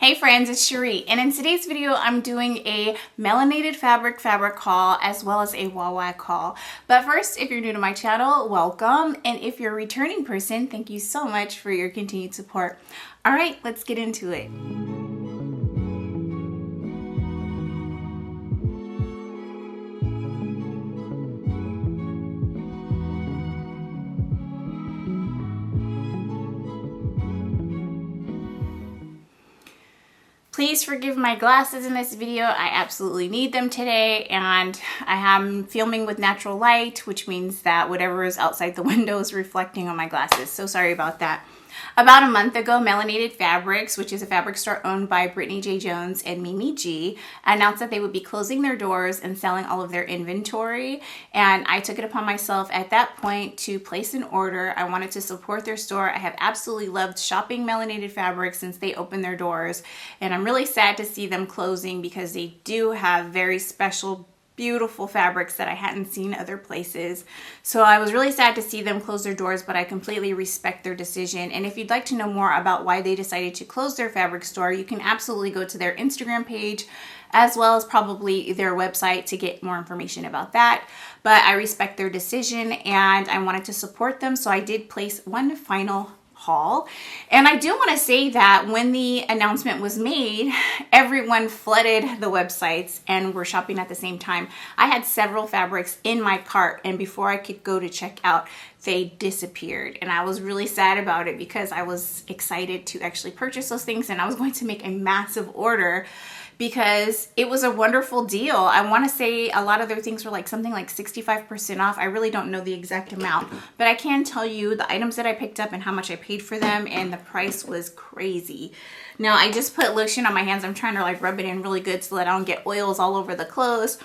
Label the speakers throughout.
Speaker 1: Hey friends, it's Shereé, and in today's video I'm doing a melanated fabric haul as well as a Wawak haul. But first, if you're new to my channel, welcome, and if you're a returning person, thank you so much for your continued support. Alright, let's get into it. Please forgive my glasses in this video. I absolutely need them today, and I am filming with natural light, which means that whatever is outside the window is reflecting on my glasses. So sorry about that. About a month ago, Melanated Fabrics, which is a fabric store owned by Brittany J. Jones and Mimi G, announced that they would be closing their doors and selling all of their inventory. And I took it upon myself at that point to place an order. I wanted to support their store. I have absolutely loved shopping Melanated Fabrics since they opened their doors. And I'm really sad to see them closing because they do have very special, beautiful fabrics that I hadn't seen other places. So I was really sad to see them close their doors, but I completely respect their decision. And if you'd like to know more about why they decided to close their fabric store, you can absolutely go to their Instagram page as well as probably their website to get more information about that. But I respect their decision and I wanted to support them, so I did place one final haul. And I do want to say that when the announcement was made, everyone flooded the websites and were shopping at the same time. I had several fabrics in my cart, and before I could go to check out, they disappeared. And I was really sad about it because I was excited to actually purchase those things, and I was going to make a massive order because it was a wonderful deal. I want to say a lot of their things were like something like 65% off. I really don't know the exact amount, but I can tell you the items that I picked up and how much I paid for them, and the price was crazy. Now I just put lotion on my hands. I'm trying to like rub it in really good so that I don't get oils all over the clothes.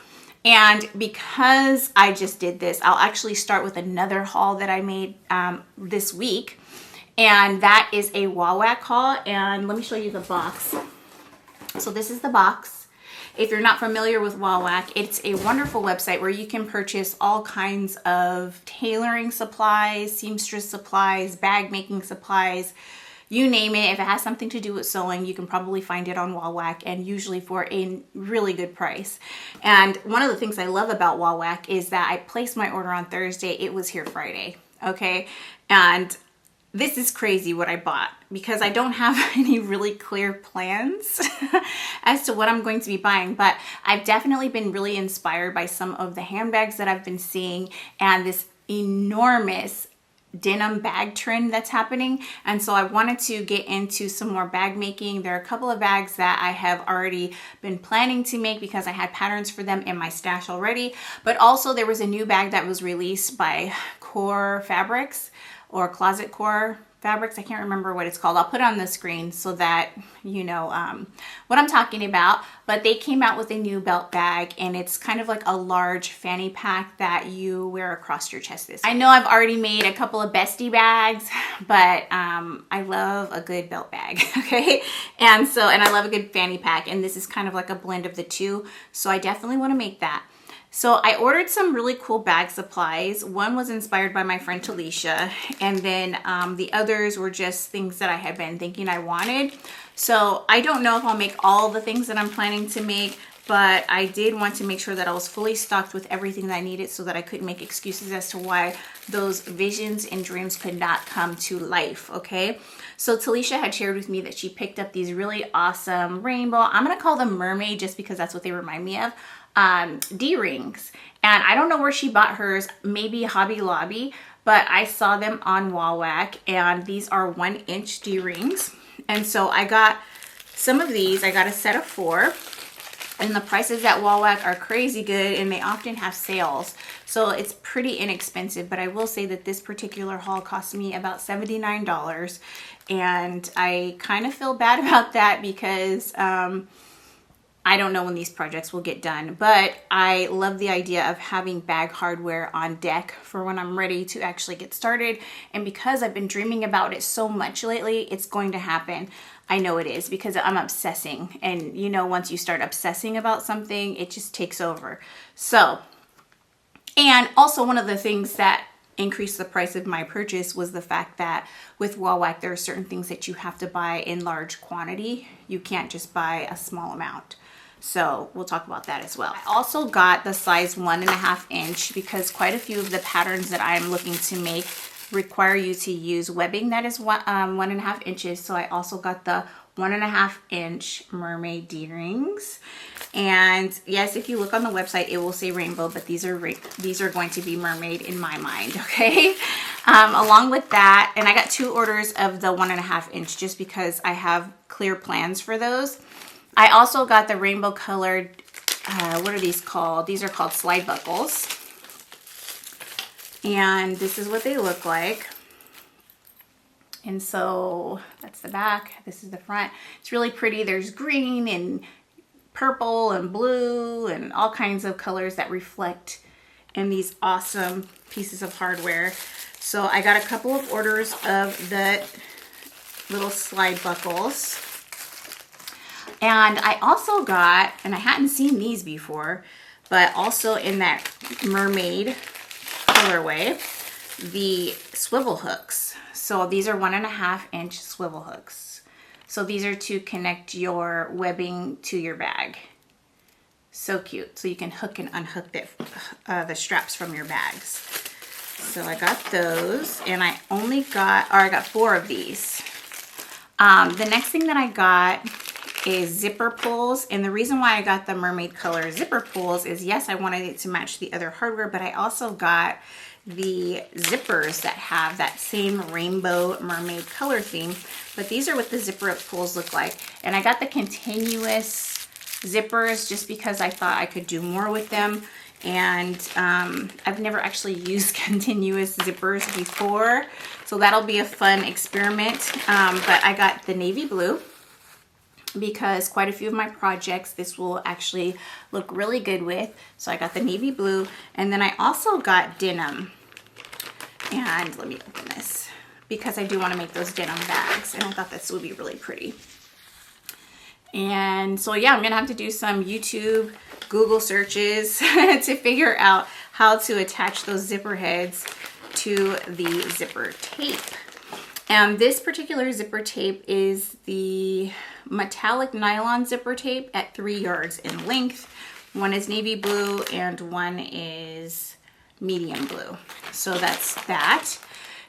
Speaker 1: And because I just did this, I'll actually start with another haul that I made this week, and that is a Wawak haul. And let me show you the box. So this is the box. If you're not familiar with Wawak, it's a wonderful website where you can purchase all kinds of tailoring supplies, seamstress supplies, bag making supplies, you name it. If it has something to do with sewing, you can probably find it on Wawak, and usually for a really good price. And one of the things I love about Wawak is that I placed my order on Thursday. It was here Friday, okay? And this is crazy what I bought because I don't have any really clear plans as to what I'm going to be buying, but I've definitely been really inspired by some of the handbags that I've been seeing and this enormous denim bag trend that's happening. And so I wanted to get into some more bag making. There are a couple of bags that I have already been planning to make because I had patterns for them in my stash already, but also there was a new bag that was released by Core Fabrics or Closet Core Fabrics. I can't remember what it's called. I'll put it on the screen so that you know what I'm talking about. But they came out with a new belt bag, and it's kind of like a large fanny pack that you wear across your chest. I know I've already made a couple of bestie bags, but I love a good belt bag, okay? And I love a good fanny pack, and this is kind of like a blend of the two. So I definitely want to make that. So I ordered some really cool bag supplies. One was inspired by my friend Talisha, and then the others were just things that I had been thinking I wanted. So I don't know if I'll make all the things that I'm planning to make, but I did want to make sure that I was fully stocked with everything that I needed so that I couldn't make excuses as to why those visions and dreams could not come to life, okay? So Talisha had shared with me that she picked up these really awesome rainbow, I'm gonna call them mermaid just because that's what they remind me of, D-rings. And I don't know where she bought hers, maybe Hobby Lobby, but I saw them on Wawak, and these are 1-inch D-rings. And so I got some of these. I got a set of 4, and the prices at Wawak are crazy good, and they often have sales. So it's pretty inexpensive, but I will say that this particular haul cost me about $79, and I kind of feel bad about that because I don't know when these projects will get done, but I love the idea of having bag hardware on deck for when I'm ready to actually get started. And because I've been dreaming about it so much lately, it's going to happen. I know it is because I'm obsessing. And you know, once you start obsessing about something, it just takes over. So, and also one of the things that increased the price of my purchase was the fact that with Wawak, there are certain things that you have to buy in large quantity. You can't just buy a small amount. So we'll talk about that as well. I also got the size 1.5 inch because quite a few of the patterns that I'm looking to make require you to use webbing that is 1.5 inches. So I also got the 1.5 inch mermaid D-rings. And yes, if you look on the website, it will say rainbow, but these are going to be mermaid in my mind, okay? Along with that, and I got 2 orders of the 1.5 inch just because I have clear plans for those. I also got the rainbow colored, what are these called? These are called slide buckles. And this is what they look like. And so that's the back, this is the front. It's really pretty. There's green and purple and blue and all kinds of colors that reflect in these awesome pieces of hardware. So I got a couple of orders of the little slide buckles. And I also got, and I hadn't seen these before, but also in that mermaid colorway, the swivel hooks. So these are 1.5 inch swivel hooks. So these are to connect your webbing to your bag. So cute. So you can hook and unhook the straps from your bags. So I got those, and I got 4 of these. The next thing that I got is zipper pulls, and the reason why I got the mermaid color zipper pulls is, yes, I wanted it to match the other hardware, but I also got the zippers that have that same rainbow mermaid color theme. But these are what the zipper pulls look like, and I got the continuous zippers just because I thought I could do more with them. And I've never actually used continuous zippers before, so that'll be a fun experiment. But I got the navy blue because quite a few of my projects this will actually look really good with. So I got the navy blue, and then I also got denim. And let me open this because I do want to make those denim bags, and I thought this would be really pretty. And so yeah, I'm gonna have to do some YouTube, Google searches to figure out how to attach those zipper heads to the zipper tape. And this particular zipper tape is the metallic nylon zipper tape at 3 yards in length. One is navy blue and one is medium blue. So that's that.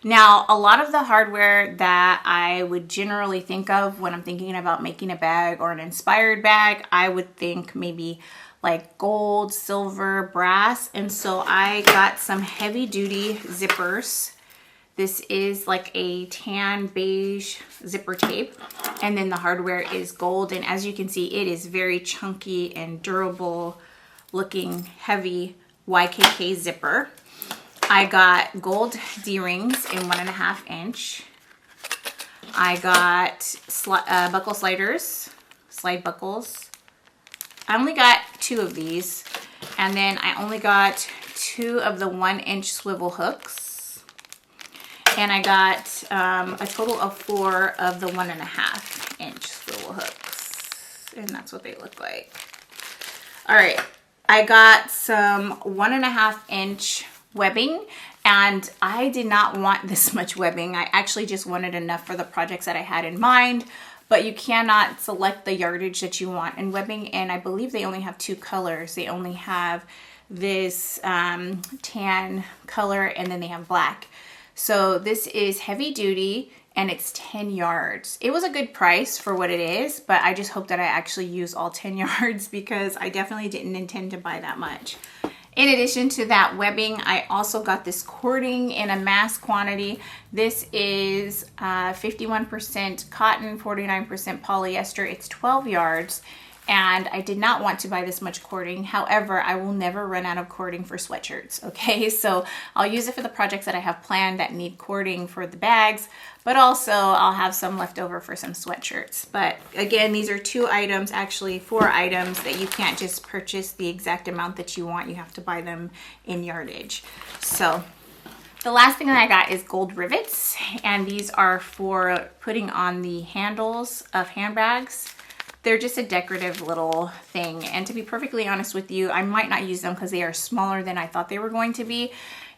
Speaker 1: Now, a lot of the hardware that I would generally think of when I'm thinking about making a bag or an inspired bag, I would think maybe like gold, silver, brass. And so I got some heavy duty zippers. This is like a tan beige zipper tape, and then the hardware is gold. And as you can see, it is very chunky and durable looking heavy YKK zipper. I got gold D-rings in 1.5 inch. I got buckle sliders, slide buckles. I only got 2 of these, and then I only got 2 of the 1 inch swivel hooks. And I got a total of 4 of the 1.5 inch swivel hooks. And that's what they look like. All right, I got some 1.5 inch webbing, and I did not want this much webbing. I actually just wanted enough for the projects that I had in mind, but you cannot select the yardage that you want in webbing, and I believe they only have 2 colors. They only have this tan color, and then they have black. So this is heavy duty, and it's 10 yards. It was a good price for what it is, but I just hope that I actually use all 10 yards because I definitely didn't intend to buy that much. In addition to that webbing, I also got this cording in a mass quantity. This is 51% cotton, 49% polyester. It's 12 yards, and I did not want to buy this much cording. However, I will never run out of cording for sweatshirts, okay? So I'll use it for the projects that I have planned that need cording for the bags, but also I'll have some left over for some sweatshirts. But again, these are 2 items, actually 4 items that you can't just purchase the exact amount that you want. You have to buy them in yardage. So the last thing that I got is gold rivets, and these are for putting on the handles of handbags. They're just a decorative little thing, and to be perfectly honest with you, I might not use them because they are smaller than I thought they were going to be.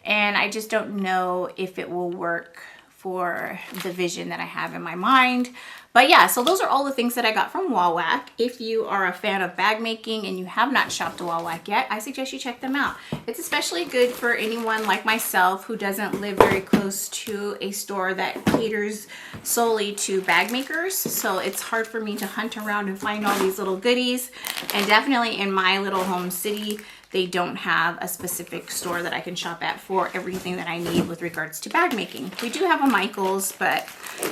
Speaker 1: and I just don't know if it will work for the vision that I have in my mind. But yeah, so those are all the things that I got from Wawak. If you are a fan of bag making and you have not shopped Wawak yet, I suggest you check them out. It's especially good for anyone like myself who doesn't live very close to a store that caters solely to bag makers. So it's hard for me to hunt around and find all these little goodies. And definitely in my little home city, they don't have a specific store that I can shop at for everything that I need with regards to bag making. We do have a Michael's, but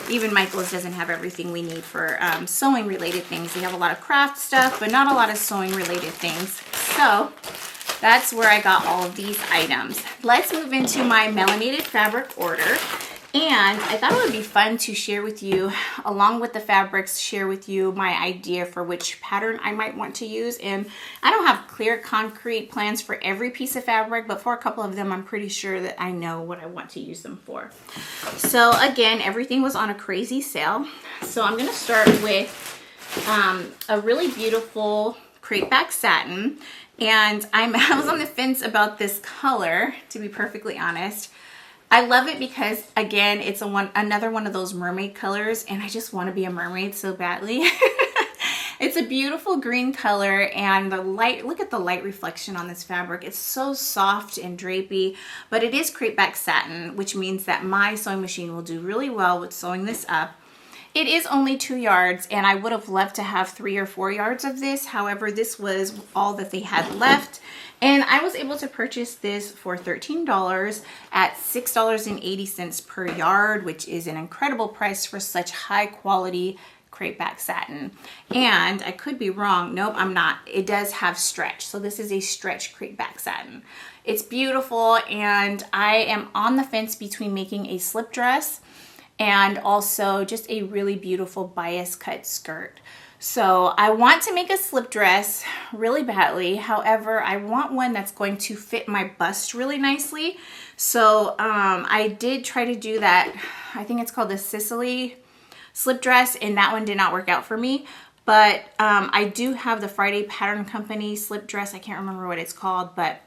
Speaker 1: even Michael's doesn't have everything we need for sewing related things. They have a lot of craft stuff, but not a lot of sewing related things. So that's where I got all of these items. Let's move into my melanated fabric order. And I thought it would be fun to share with you, along with the fabrics, share with you my idea for which pattern I might want to use. And I don't have clear, concrete plans for every piece of fabric, but for a couple of them, I'm pretty sure that I know what I want to use them for. So again, everything was on a crazy sale. So I'm gonna start with a really beautiful crepe back satin. And I was on the fence about this color, to be perfectly honest. I love it because, again, it's another one of those mermaid colors, and I just want to be a mermaid so badly. It's a beautiful green color, and the light, look at the light reflection on this fabric. It's so soft and drapey, but it is crepe back satin, which means that my sewing machine will do really well with sewing this up. It is only 2 yards, and I would have loved to have 3 or 4 yards of this. However, this was all that they had left. And I was able to purchase this for $13 at $6.80 per yard, which is an incredible price for such high quality crepe back satin. And I could be wrong. Nope, I'm not. It does have stretch. So this is a stretch crepe back satin. It's beautiful, and I am on the fence between making a slip dress and also just a really beautiful bias cut skirt. So I want to make a slip dress really badly. However, I want one that's going to fit my bust really nicely. So I did try to do that. I think it's called the Sicily slip dress, and that one did not work out for me. But I do have the Friday Pattern Company slip dress. I can't remember what it's called, but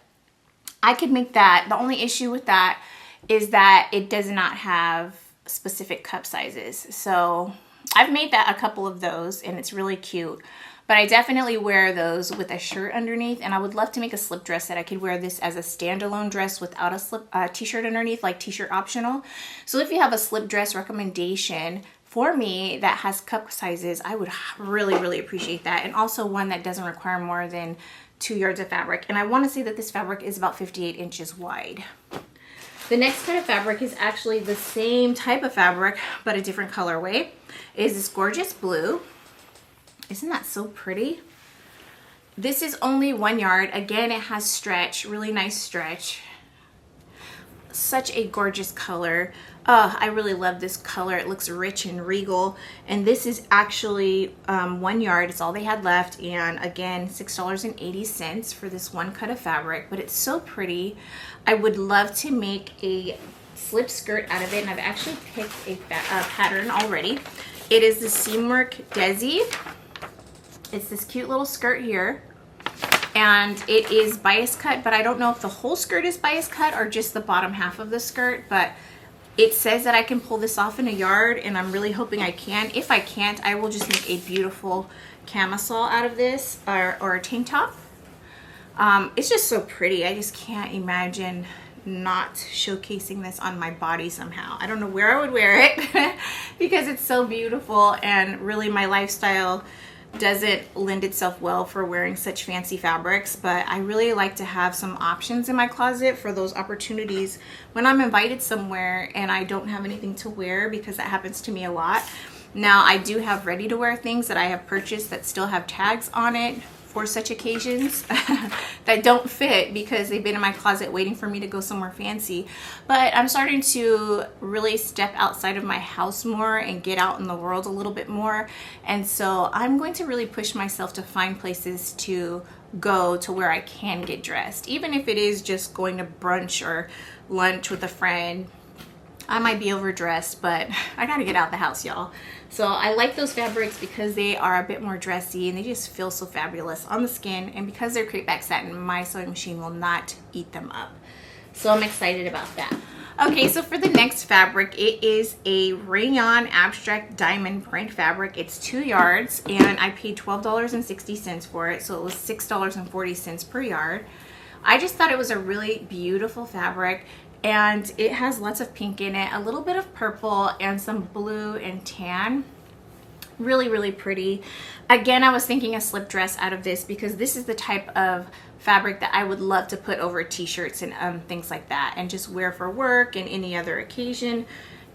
Speaker 1: I could make that. The only issue with that is that it does not have specific cup sizes. So I've made that a couple of those, and it's really cute, but I definitely wear those with a shirt underneath, and I would love to make a slip dress that I could wear this as a standalone dress without a t-shirt underneath, like t-shirt optional. So if you have a slip dress recommendation for me that has cup sizes, I would really, really appreciate that. And also one that doesn't require more than 2 yards of fabric. And I want to say that this fabric is about 58 inches wide. The next kind of fabric is actually the same type of fabric, but a different colorway. It is this gorgeous blue. Isn't that so pretty? This is only 1 yard. Again, it has stretch, really nice stretch. Such a gorgeous color. Oh, I really love this color. It looks rich and regal. And this is actually 1 yard. It's all they had left. And again, $6.80 for this one cut of fabric. But it's so pretty. I would love to make a slip skirt out of it. And I've actually picked a pattern already. It is the Seamwork Desi. It's this cute little skirt here. And it is bias cut, but I don't know if the whole skirt is bias cut or just the bottom half of the skirt, but it says that I can pull this off in a yard, and I'm really hoping I can. If I can't, I will just make a beautiful camisole out of this, or a tank top. It's just so pretty. I just can't imagine not showcasing this on my body somehow. I don't know where I would wear it because it's so beautiful, and really my lifestyle doesn't lend itself well for wearing such fancy fabrics, but I really like to have some options in my closet for those opportunities when I'm invited somewhere and I don't have anything to wear, because that happens to me a lot. Now, I do have ready to wear things that I have purchased that still have tags on it for such occasions that don't fit because they've been in my closet waiting for me to go somewhere fancy. But I'm starting to really step outside of my house more and get out in the world a little bit more. And so I'm going to really push myself to find places to go to where I can get dressed. Even if it is just going to brunch or lunch with a friend. I might be overdressed, but I gotta get out the house, y'all. So I like those fabrics because they are a bit more dressy and they just feel so fabulous on the skin. And because they're crepe back satin, my sewing machine will not eat them up. So I'm excited about that. Okay, so for the next fabric, it is a rayon abstract diamond print fabric. It's 2 yards, and I paid $12.60 for it, so it was $6.40 per yard. I just thought it was a really beautiful fabric, and it has lots of pink in it, a little bit of purple, and some blue and tan. Really, really pretty. Again, I was thinking a slip dress out of this because this is the type of fabric that I would love to put over t-shirts and things like that, and just wear for work and any other occasion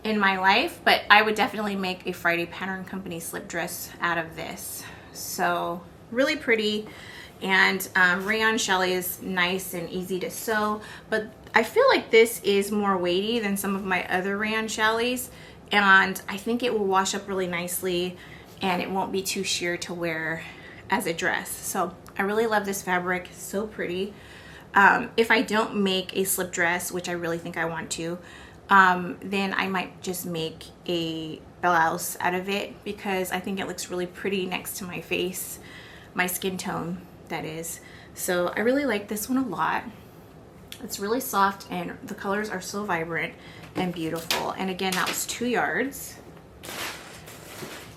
Speaker 1: in my life. But I would definitely make a Friday Pattern Company slip dress out of this. So really pretty. And rayon challis is nice and easy to sew, but I feel like this is more weighty than some of my other rayon challis, and I think it will wash up really nicely and it won't be too sheer to wear as a dress. So I really love this fabric, so pretty. If I don't make a slip dress, which I really think I want to, then I might just make a blouse out of it because I think it looks really pretty next to my face, my skin tone, that is. So I really like this one a lot. It's really soft and the colors are so vibrant and beautiful. And again, that was 2 yards.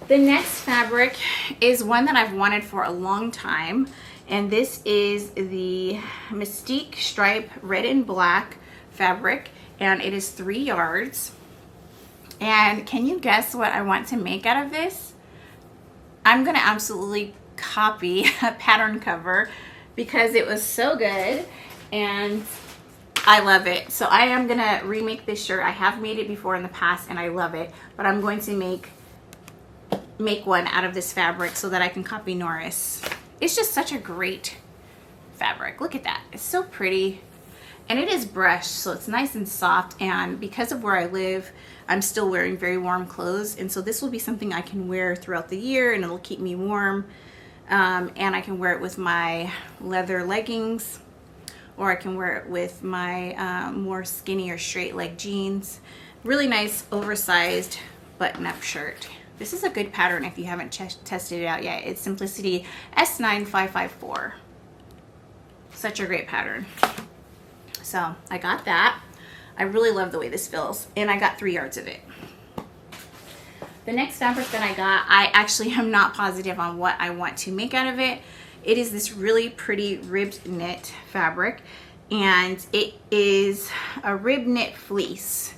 Speaker 1: The next fabric is one that I've wanted for a long time, and this is the Mystique Stripe Red and Black fabric, and it is 3 yards. And can you guess what I want to make out of this? I'm gonna absolutely copy a pattern cover because it was so good and I love it. So I am gonna remake this shirt. I have made it before in the past and I love it, but I'm going to make one out of this fabric so that I can copy Norris. It's just such a great fabric. Look at that, it's so pretty. And it is brushed, so it's nice and soft, and because of where I live, I'm still wearing very warm clothes, and so this will be something I can wear throughout the year and it'll keep me warm. And I can wear it with my leather leggings, or I can wear it with my more skinny or straight leg jeans. Really nice oversized button-up shirt. This is a good pattern if you haven't tested it out yet. It's Simplicity S9554. Such a great pattern. So I got that. I really love the way this feels, and I got 3 yards of it. The next fabric that I got, I actually am not positive on what I want to make out of it. It is this really pretty ribbed knit fabric, and it is a rib knit fleece,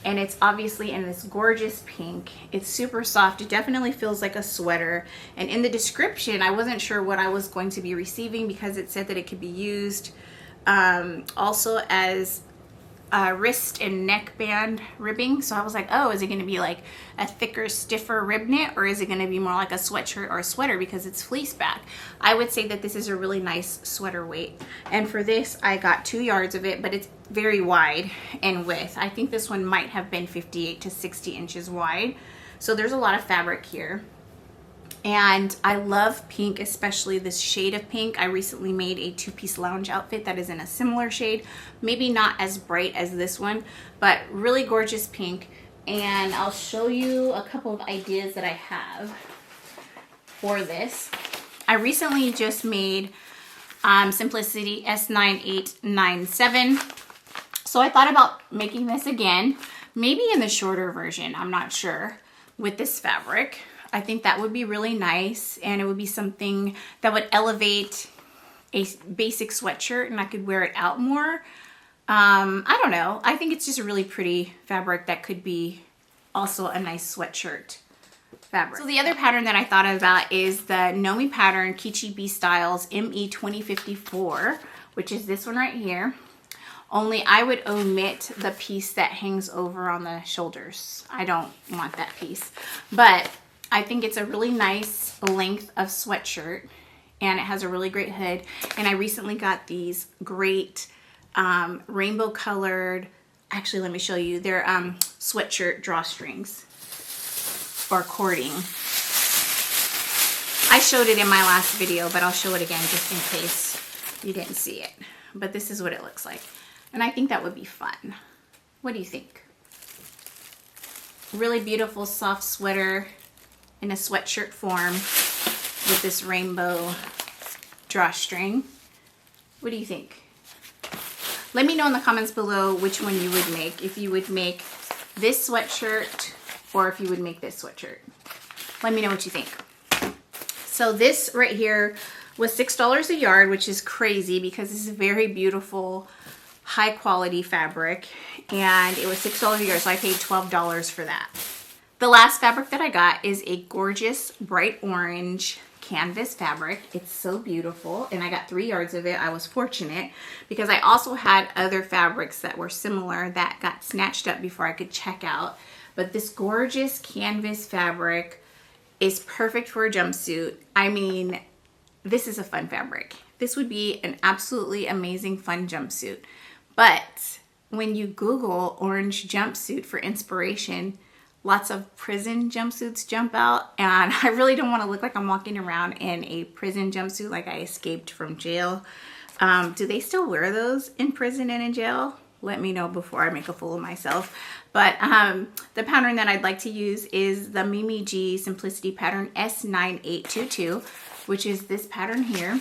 Speaker 1: and it's obviously in this gorgeous pink. It's super soft. It definitely feels like a sweater, and in the description I wasn't sure what I was going to be receiving because it said that it could be used also as wrist and neck band ribbing. So I was like, oh, is it going to be like a thicker, stiffer rib knit, or is it going to be more like a sweatshirt or a sweater because it's fleece back? I would say that this is a really nice sweater weight. And for this, I got 2 yards of it, but it's very wide in width. I think this one might have been 58 to 60 inches wide. So there's a lot of fabric here. And I love pink, especially this shade of pink. I recently made a 2-piece lounge outfit that is in a similar shade. Maybe not as bright as this one, but really gorgeous pink. And I'll show you a couple of ideas that I have for this. I recently just made Simplicity S9897. So I thought about making this again, maybe in the shorter version, I'm not sure, with this fabric. I think that would be really nice, and it would be something that would elevate a basic sweatshirt and I could wear it out more. I don't know. I think it's just a really pretty fabric that could be also a nice sweatshirt fabric. So the other pattern that I thought about is the Nomi pattern Kichi B Styles ME 2054, which is this one right here. Only I would omit the piece that hangs over on the shoulders. I don't want that piece, but I think it's a really nice length of sweatshirt, and it has a really great hood. And I recently got these great rainbow colored, actually let me show you, they're sweatshirt drawstrings or cording. I showed it in my last video, but I'll show it again just in case you didn't see it. But this is what it looks like, and I think that would be fun. What do you think? Really beautiful soft sweater in a sweatshirt form with this rainbow drawstring. What do you think? Let me know in the comments below which one you would make. If you would make this sweatshirt or if you would make this sweatshirt. Let me know what you think. So this right here was $6 a yard, which is crazy because this is very beautiful, high quality fabric. And it was $6 a yard, so I paid $12 for that. The last fabric that I got is a gorgeous bright orange canvas fabric. It's so beautiful, and I got 3 yards of it. I was fortunate because I also had other fabrics that were similar that got snatched up before I could check out. But this gorgeous canvas fabric is perfect for a jumpsuit. I mean, this is a fun fabric. This would be an absolutely amazing fun jumpsuit. But when you Google orange jumpsuit for inspiration, lots of prison jumpsuits jump out, and I really don't want to look like I'm walking around in a prison jumpsuit like I escaped from jail. Do they still wear those in prison and in jail? Let me know before I make a fool of myself. But the pattern that I'd like to use is the Mimi G Simplicity pattern S9822, which is this pattern here.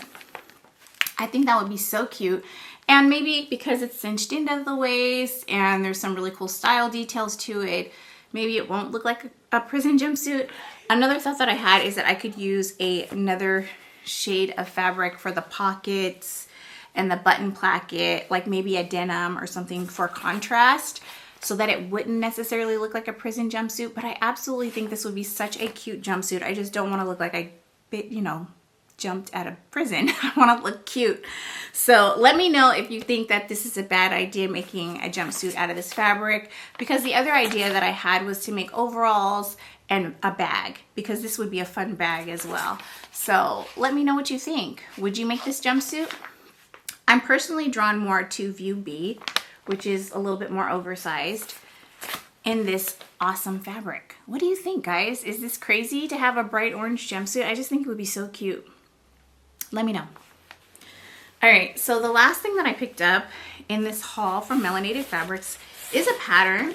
Speaker 1: I think that would be so cute. And maybe because it's cinched into the waist and there's some really cool style details to it, maybe it won't look like a prison jumpsuit. Another thought that I had is that I could use another shade of fabric for the pockets and the button placket, like maybe a denim or something for contrast, so that it wouldn't necessarily look like a prison jumpsuit. But I absolutely think this would be such a cute jumpsuit. I just don't want to look like I, you know, jumped out of prison. I want to look cute. So let me know if you think that this is a bad idea, making a jumpsuit out of this fabric, because the other idea that I had was to make overalls and a bag, because this would be a fun bag as well. So let me know what you think. Would you make this jumpsuit? I'm personally drawn more to view B, which is a little bit more oversized, in this awesome fabric. What do you think, guys? Is this crazy to have a bright orange jumpsuit? I just think it would be so cute. Let me know. All right, so the last thing that I picked up in this haul from Melanated Fabrics is a pattern.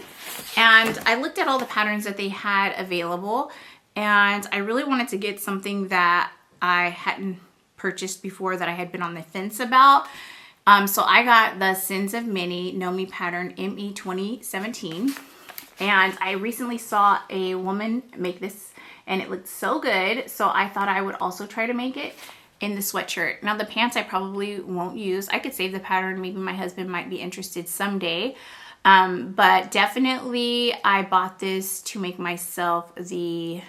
Speaker 1: And I looked at all the patterns that they had available, and I really wanted to get something that I hadn't purchased before, that I had been on the fence about. So I got the Sins of Minnie Know Me pattern ME 2017. And I recently saw a woman make this and it looked so good. So I thought I would also try to make it in the sweatshirt. Now the pants I probably won't use. I could save the pattern. Maybe my husband might be interested someday. But definitely I bought this to make myself the,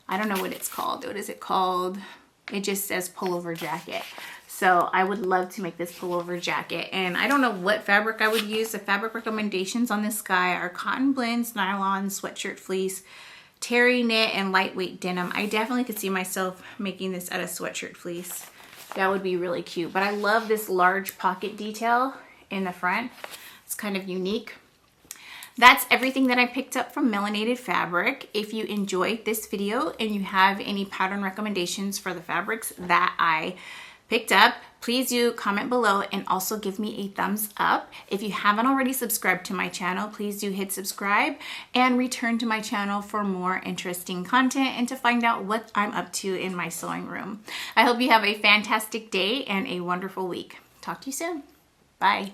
Speaker 1: I don't know what it's called. What is it called? It just says pullover jacket. So I would love to make this pullover jacket. And I don't know what fabric I would use. The fabric recommendations on this guy are cotton blends, nylon, sweatshirt fleece, terry knit, and lightweight denim. I definitely could see myself making this out of sweatshirt fleece. That would be really cute. But I love this large pocket detail in the front. It's kind of unique. That's everything that I picked up from Melanated Fabric. If you enjoyed this video and you have any pattern recommendations for the fabrics that I picked up, please do comment below and also give me a thumbs up. If you haven't already subscribed to my channel, please do hit subscribe and return to my channel for more interesting content and to find out what I'm up to in my sewing room. I hope you have a fantastic day and a wonderful week. Talk to you soon. Bye.